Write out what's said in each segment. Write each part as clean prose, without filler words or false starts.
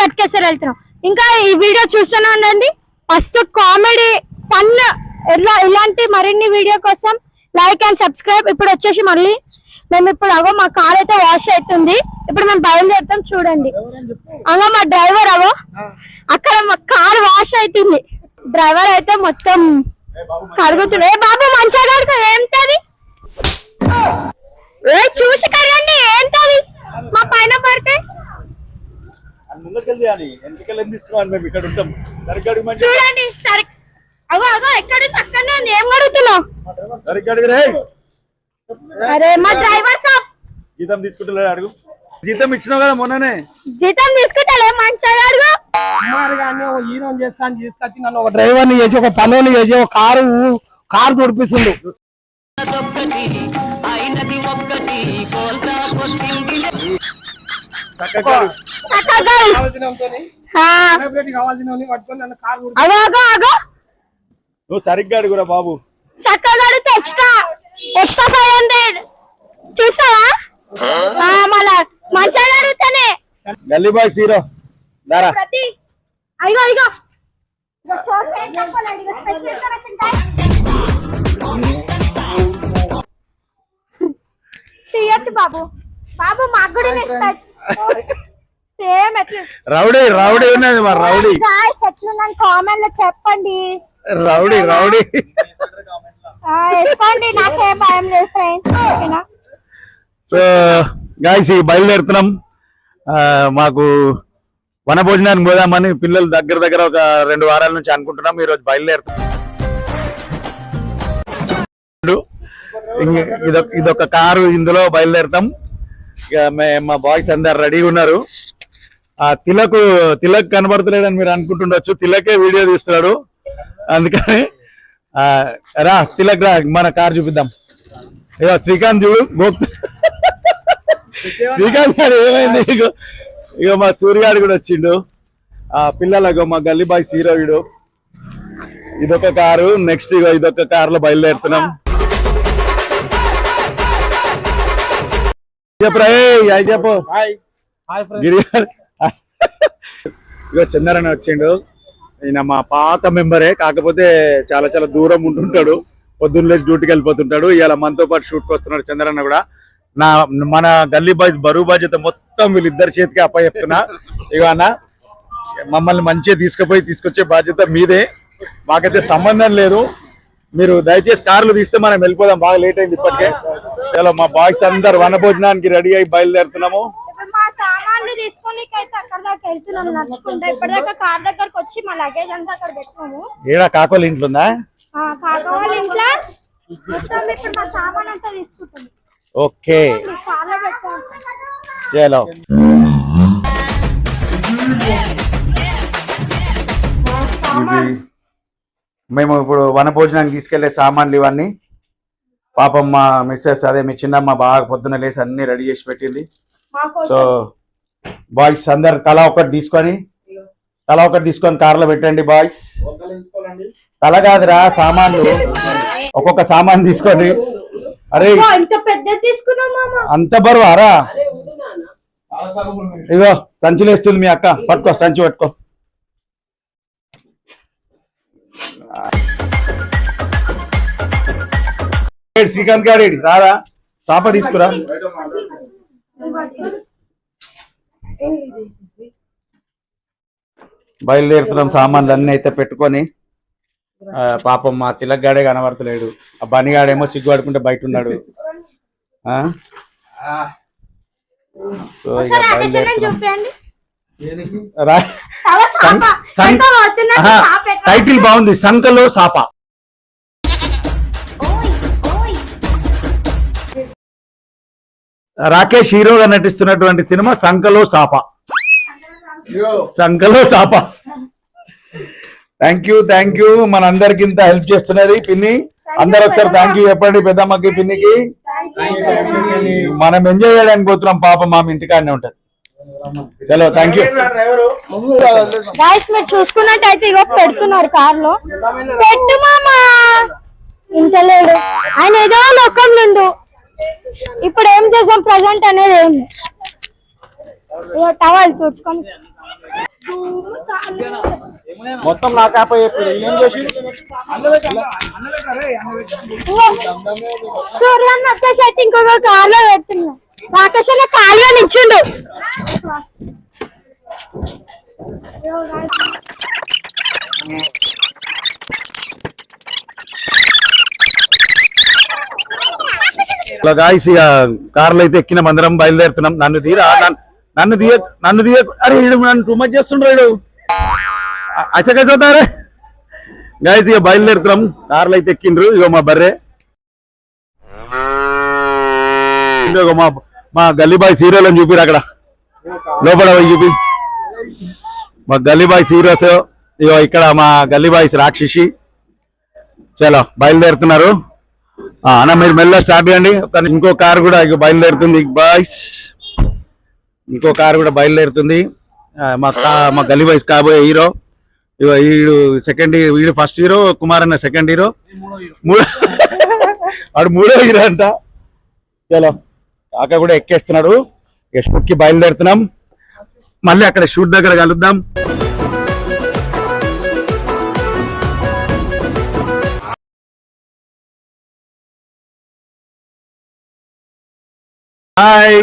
గట్కేసర్ వెళ్తున్నాం. ఇంకా ఈ వీడియో చూస్తూనే ఉండండి. ఫస్ట్ కామెడీ ఫన్ ఇలాంటి మరిన్ని వీడియో కోసం లైక్ అండ్ సబ్స్క్రైబ్. ఇప్పుడు వచ్చేసి మళ్ళీ మేము ఇప్పుడు అగో మా కార్ అయితే వాష్ అవుతుంది. ఇప్పుడు మేము బయలుదేరుతాం చూడండి. అగో మా డ్రైవర్ అవో అక్కడ మా కార్ వాష్ అవుతుంది. డ్రైవర్ అయితే మొత్తం కరుగుతుంది. ఏ బాబు మంచిగా కడుగు. ఏంటది చూసి కరండి. ఏంటది మా పైన పడితే చూడండి. సరే అగో అగో ఎక్కడ పక్కనే ఏం కడుగుతున్నావు? అరే మా డ్రైవర్ సాబ్ జీతం తీసుకుంటలే అడుగు. జీతం ఇచ్చినావు కదా మొన్ననే. జీతం తీసుకుంటలే మంచిగా అడుగు. హీరోని చేస్తాను తీసుకొచ్చి నన్ను ఒక డ్రైవర్ ని చేసి ఒక పనులు చేసి ఒక కారు తొడిపిస్తుండు. నువ్వు సరిగ్గా అడుగురా బాబు. చక్కగా అడిగితే ఎక్స్ట్రా 500 చూసావా? మళ్ళా మంచిగా అడుగుతానే. గల్లీ బాయ్ హీరో దారా. అయ్యో అయ్యో తీయచ్చు బాబు. బాబు మాకు కూడా సేమ్ రౌడీ ఉన్నది మరి. రౌడీ ఎట్లున్నాను కామెంట్ లో చెప్పండి. రౌడీ వేసుకోండి. నాకేం భయం లేదు ఫ్రెండ్స్. ఓకేనా? సో గాయ్స్ బయలుదేరుతున్నాం. మాకు వన భోజనానికి పోదామని పిల్లలు దగ్గర ఒక 2 వారాల నుంచి అనుకుంటున్నాం. ఈ రోజు బయలుదేరుతున్నాం. ఇదొక కారు, ఇందులో బయలుదేరుతాం. ఇక మా బాయ్స్ అందరు రెడీగా ఉన్నారు. తిలక్ కనబడతలేడని మీరు అనుకుంటుండొచ్చు. తిలకే వీడియో తీస్తున్నాడు. అందుకని రా తిలక్ రా, మన కార్ చూపిద్దాం. ఇక శ్రీకాంత్ చూడు. శ్రీకాంత్ గారు ఏమైంది? ఇక మా సూర్యగాడు కూడా వచ్చిండు. పిల్లలకు మా గల్లీ బాయ్ హీరో వీడు. ఇదొక కారు. నెక్స్ట్ ఇదొక కారులో బయలుదేరుతున్నాం. చెప్పరా చెప్పు. ఇక చందరని వచ్చిండు. ఈయన మా పాత మెంబరే, కాకపోతే చాలా దూరం ఉంటుంటాడు. పొద్దున్న లేచి డ్యూటీకి వెళ్ళిపోతుంటాడు. ఇవాళ మనతో పాటు షూట్కి వస్తున్నాడు చంద్రన్న కూడా. మన గల్లీ బాయ్ బరువు బాధ్యత మొత్తం వీళ్ళిద్దరి చేతికి అప్పచెప్తున్నా. ఇక అన్న మమ్మల్ని మంచిగా తీసుకొచ్చే బాధ్యత మీదే. మాకైతే సంబంధం లేదు. మీరు దయచేసి కార్లు తీస్తే మనం వెళ్ళిపోదాం. బాగా లేట్ అయింది ఇప్పటికే. ఇలా మా బాయ్స్ అందరు వన భోజనానికి రెడీ అయి బయలుదేరుతున్నాము. మా సామాన్లు తీసుకొని అక్కడ దాకా వెళ్తున్నాము నడుచుకుంటా. ఇప్పటిదాకా కార్ దగ్గరకు వచ్చి మా లగేజ్ అంతా అక్కడ పెట్టాము. ఏడా కాకోళ్ళ ఇంట్లో ఉందా? కాకోళ్ళ ఇంట్లో మొత్తం ఇప్పుడు మా సామాన్ అంతా తీసుకుంటాము. ఓకే చలో. మేము ఇప్పుడు వన భోజనానికి తీసుకెళ్లే సామాన్లు ఇవన్నీ. పాపం మా మిస్సెస్ అదే మీ చిన్నమ్మ బాగా పొద్దున్న లేసి అన్ని రెడీ చేసి పెట్టింది. సో బాయ్స్ అందరు తలా ఒకటి తీసుకొని కార్లో పెట్టండి బాయ్స్. తల కాదురా సామాన్లు, ఒక్కొక్క సామాన్ తీసుకోండి. అరే అంత బరువారా? ఇగో సంచిలేస్తుంది మీ అక్క. పట్టుకో, సంచి పట్టుకో. శ్రీకాంత్ గారు రారా, చాప తీసుకురా. బయలుదేరుతున్నాం సామాన్లు అన్ని అయితే పెట్టుకొని. పాపం మా తిలక్గాడే కనబడతలేడు. ఆ బనిగాడేమో సిగ్గుపడుకుంటే బయట ఉన్నాడు. టైటిల్ బాగుంది, సంకలో సాప. రాకేష్ హీరోగా నటిస్తున్నటువంటి సినిమా సంకలో సాప. థ్యాంక్ యూ మనందరికి ఇంత హెల్ప్ చేస్తున్నది పిన్ని. అందరు ఒకసారి థ్యాంక్ యూ చెప్పండి పెద్దమ్మకి, పిన్నికి. మనం ఎంజాయ్ చేయడానికి పోతున్నాం. పాప మా ఇంటికాడనే ఉంటది. చలో థ్యాంక్ యూ. మీరు చూసుకున్నట్టయితే ఇగో పెడుతున్నారు కార్ లో. పెట్టు మామా, ఇంటలేడు ఆయన, ఏదో లోకంలో. ఇప్పుడు ఏం చేసాం ప్రజెంట్ అనేది టవల్ తుడుచుకొని మొత్తం నా కాప ఏం చేసి సూర్యన్న వచ్చేసి అయితే ఇంకొక కార్లో పెడుతున్నా రాకేష్ అన్న ఖాళీగా నిల్చుండు గాయస్ ఇక కార్లో అయితే ఎక్కిన అందరం బయలుదేరుతున్నాం. నన్ను తీయ అరే వీడు నన్ను టూ మచ్ చేస్తుండ్రు అచకచోతారే గాయస్ ఇక బయలుదేరుతున్నాం. కార్లో అయితే ఎక్కిండ్రు. ఇగో మా బర్రె, ఇగో మా గల్లీ బాయ్ హీరోలు అని చూపిరు అక్కడ లోపల చూపి మా గల్లీ బాయ్స్ హీరోస్. ఇగో ఇక్కడ మా గల్లీ బాయ్స్ రాక్షసి. చలో బయలుదేరుతున్నారు అన్న, మీరు మెల్ల స్టార్ట్ చేయండి. ఇంకో కార్ కూడా ఇక బయలుదేరుతుంది బాయ్స్, ఇంకో కార్ కూడా బయలుదేరుతుంది. మా గల్లీ బాయ్స్ కాబోయే హీరో. ఇగో వీడు సెకండ్, వీడు ఫస్ట్ హీరో, కుమార్ అన్న సెకండ్ హీరో, వాడు మూడో హీరో అంట. చలో కాక కూడా ఎక్కేస్తున్నాడు. ఎక్కి బయలుదేరుతున్నాం. మళ్ళీ అక్కడ షూట్ దగ్గర కలుద్దాం. Bye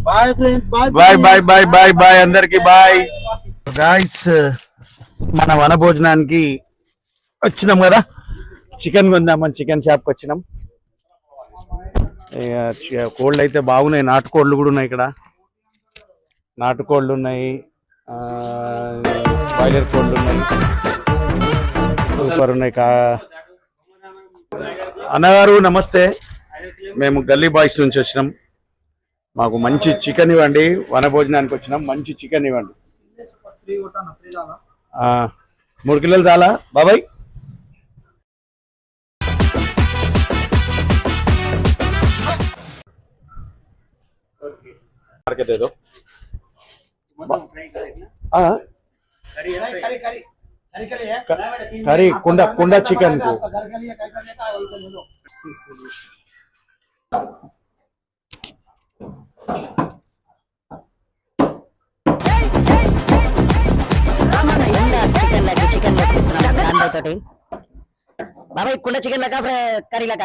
bye friends, bye bye bye bye bye అందరికి బాయ్. గాయ్స్ మన వనభోజనానికి వచ్చినాం కదా, చికెన్ కొందామని చికెన్ షాప్కి వచ్చినాం. కోళ్ళు అయితే బాగున్నాయి, నాటుకోళ్ళు కూడా ఉన్నాయి ఇక్కడ. నాటుకోళ్ళు ఉన్నాయి, బాయిలర్ కోళ్ళు ఉన్నాయి, సూపర్ ఉన్నాయి. అన్నగారు నమస్తే, మేము గల్లీ బాయ్స్ నుంచి వచ్చినాం. మాకు మంచి చికెన్ ఇవ్వండి, వనభోజనానికి వచ్చినాం. మంచి చికెన్ ఇవ్వండి. 3 కిలోలు చాలా బాబాయ్? మార్కెట్ ఏదో కర్రీ కుండ చికెన్ కు బాబాయ్ కుండ చికెన్ లెక్క కర్రీ లెక్క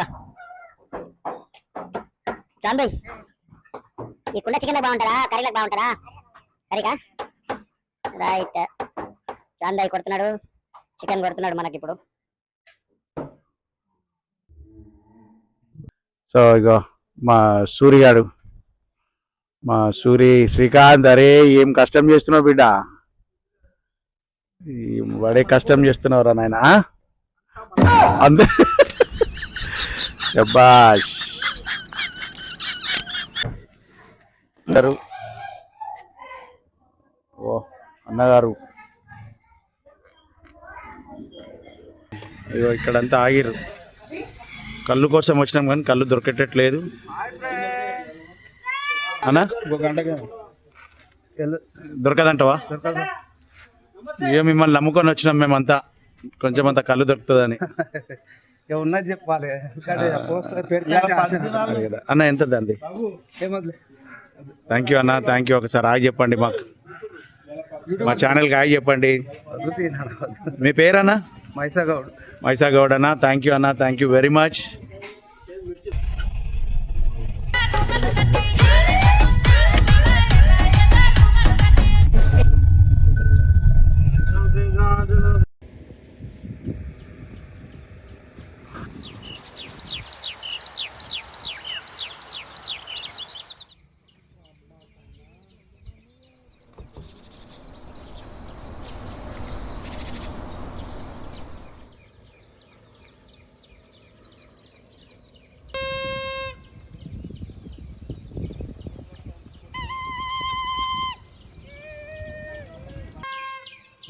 చాందయ్ ఈ కుండ చికెన్ బాగుంటుందా కర్రీలకు బాగుంటుందా? కర్రీకా రైట్. చాందయ్ కొడుతున్నాడు, చికెన్ కొడుతున్నాడు మనకి ఇప్పుడు. సో ఇగో మా సూర్యగాడు, మా శ్రీకాంత్. అరే ఏం కష్టం చేస్తున్నావు బిడ్డ, వాడే కష్టం చేస్తున్నావురా నాయన. అంతే శభాష్. ఓ అన్నగారు ఇగో ఇక్కడంతా ఆగిరు. కళ్ళు కోసం వచ్చినాం కానీ కళ్ళు దొరికేటట్లేదు అన్నా. దొరకదంటవా? ఇక మిమ్మల్ని నమ్ముకొని వచ్చినాం మేమంతా, కొంచెం అంతా కళ్ళు దొరుకుతుందని. ఉన్నది చెప్పాలి అన్న. ఎంత దాన్ని? థ్యాంక్ యూ అన్న, థ్యాంక్ యూ. ఒకసారి ఆగి చెప్పండి మాకు, మా ఛానల్కి ఆగి చెప్పండి. మీ పేరన్నా? మైసాగౌడ్ అన్న. థ్యాంక్ యూ అన్న, థ్యాంక్ యూ వెరీ మచ్.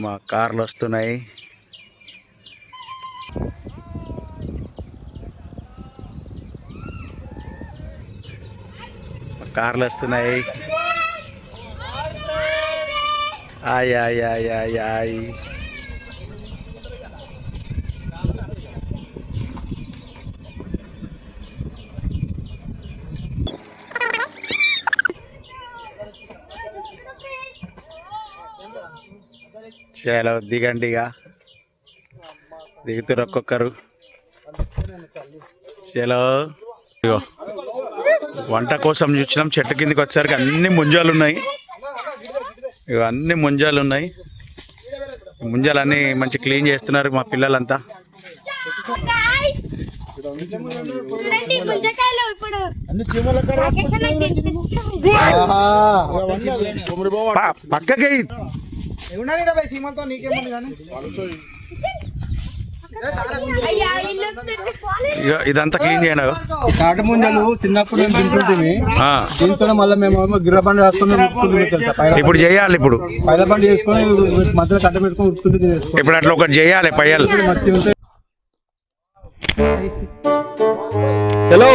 మా కార్లు వస్తున్నాయి. కార్లు వస్తున్నాయి. ఆయ్ ఆయ్ ఆయ్ ఆయ్ ఆయ్. చలో దిగండి ఇక దిగుతారు ఒక్కొక్కరు. చలో ఇగో వంట కోసం చూసినాం. చెట్టు కిందకి వచ్చేసరికి అన్ని ముంజాలు ఉన్నాయి. ఇగో అన్ని ముంజాలు ఉన్నాయి. ముంజాలు అన్ని మంచి క్లీన్ చేస్తున్నారు మా పిల్లలంతా. పక్కకి ఇదంతా క్లీన్ చేయండి. తాటి ముంజలు చిన్నప్పుడు మేము తింటుంటే దీంతో మళ్ళీ మేము గిర్రబండి వేసుకుని ఇప్పుడు చేయాలి. ఇప్పుడు పైల బండి వేసుకొని మధ్యలో కట్ట పెట్టుకొని ఉడుకుంటే ఇప్పుడు అట్లా ఒకటి చేయాలి. పయ్యాలి. హలో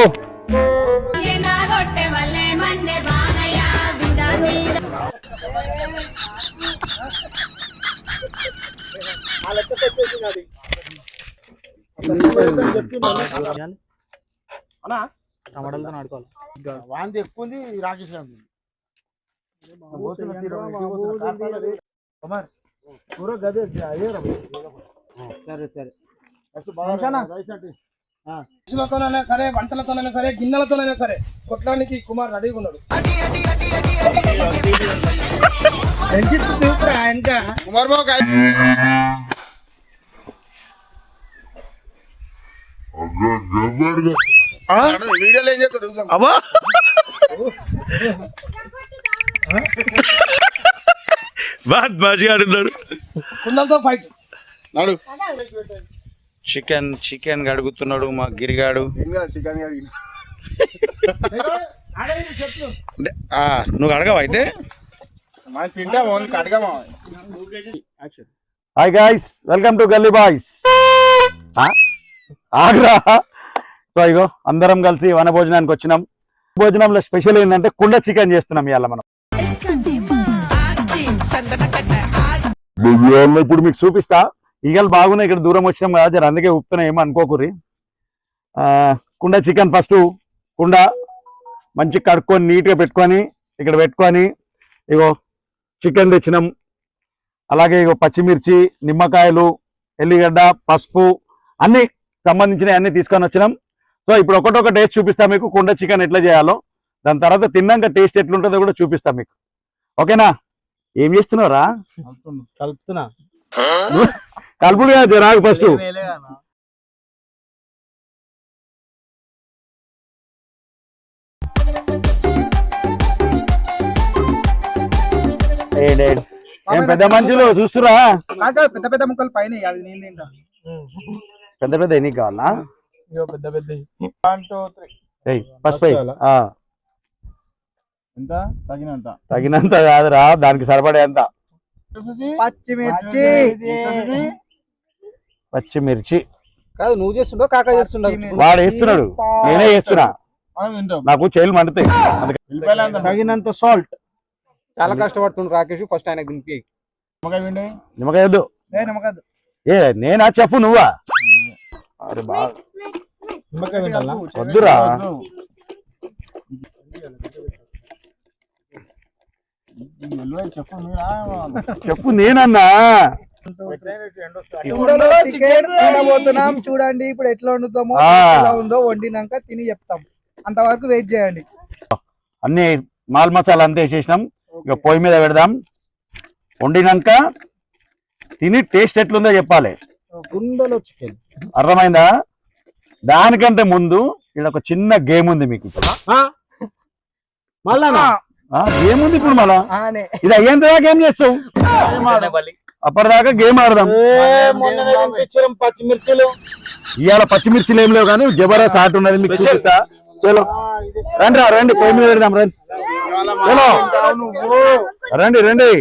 వాంతి ఎక్కువ ఉంది. రాకేష్ సరే సరే మనుషులతోనైనా సరే, వంటలతోనైనా సరే, గిన్నెలతోనైనా సరే కొట్టడానికి కుమార్ రెడీగా ఉన్నాడు. వీడియోలో ఏం చేస్తాడు? అబ్బా బాత్ మంచిగా ఆడున్నాడు. కుండలతో ఫైట్. చికెన్ కడుగుతున్నాడు మా గిరిగాడు. నువ్వు అడగవు అయితే. హాయ్ గైస్, వెల్కమ్ టు గల్లీ బాయ్స్. ఆగ్రా. సో ఇగో అందరం కలిసి వన భోజనానికి వచ్చినాం. భోజనంలో స్పెషల్ ఏంటంటే కుండ చికెన్ చేస్తున్నాం ఇవాళ మనం. ఇప్పుడు మీకు చూపిస్తా. ఈగలు బాగున్నాయి. ఇక్కడ దూరం వచ్చినాం కదా, జర అందుకే ఉప్పుతున్నా, ఏమో అనుకోకుర్రి. కుండ చికెన్ ఫస్ట్ కుండ మంచి కడుక్కొని నీట్గా పెట్టుకొని ఇక్కడ పెట్టుకొని ఇగో చికెన్ తెచ్చినాం. అలాగే ఇగో పచ్చిమిర్చి, నిమ్మకాయలు, ఎల్లిగడ్డ, పసుపు అన్ని సంబంధించినవి అన్ని తీసుకొని వచ్చినాం. సో ఇప్పుడు ఒకటొక టేస్ట్ చూపిస్తా మీకు, కుండ చికెన్ ఎట్లా చేయాలో. దాని తర్వాత తిన్నాక టేస్ట్ ఎట్లుంటుందో కూడా చూపిస్తా మీకు. ఓకేనా? ఏం చేస్తున్నారా? కలుపుతున్నా. కలుపుడు రాగు ఫస్ట్. ఏం పెద్ద మనుషులు చూస్తురా? పెద్ద పెద్ద ముక్కలు పైన పెద్ద పెద్ద ఎన్ని కావాలా? పెద్ద పెద్ద ఫస్ట్ ఎంత తగినంత తగినంత కాదురా, దానికి సరిపడేంత. పచ్చిమిర్చి కాదు, నువ్వు చేస్తుండో కాకా చేస్తుండో? వాడు వేస్తున్నాడు, నేనే చేస్తున్నా. నాకు చేతులు మండుతాయి. తగినంత సాల్ట్. చాలా కష్టపడుతుండు రాకేష్. ఫస్ట్ ఆయన దింపి నిమ్మకాయ వద్దు. ఏ నేనా చెప్పు నువ్వా? అరే బాగా వద్దురా. చెప్పు నేనన్నా. చూడండి ఇప్పుడు ఎట్లా వండుతామో, ఎలా ఉందో వండినాక తిని చెప్తాం. అంతవరకు వెయిట్ చేయండి. అన్ని మాల్ మసాలా అంతా వేసేసినాం. ఇక పొయ్యి మీద పెడదాం. వండినాక తిని టేస్ట్ ఎట్లుందో చెప్పాలి. కుండలో చికెన్ అర్థమైందా? దానికంటే ముందు ఇక్కడ ఒక చిన్న గేమ్ ఉంది మీకు. గేమ్ ఉంది ఇప్పుడు. మళ్ళా ఇది అయ్యేంత దాకా ఏం చేస్తావు? అప్పటిదాకా గేమ్ ఆడదాం. పచ్చిమిర్చిలు ఇవాళ పచ్చిమిర్చిలు ఏం లేవు కానీ జబర్దస్త్ ఆట ఉన్నది మీకు చూపిస్తా. చలో రండి పొయ్యి మీద పెడదాం. రండి చలో రండి.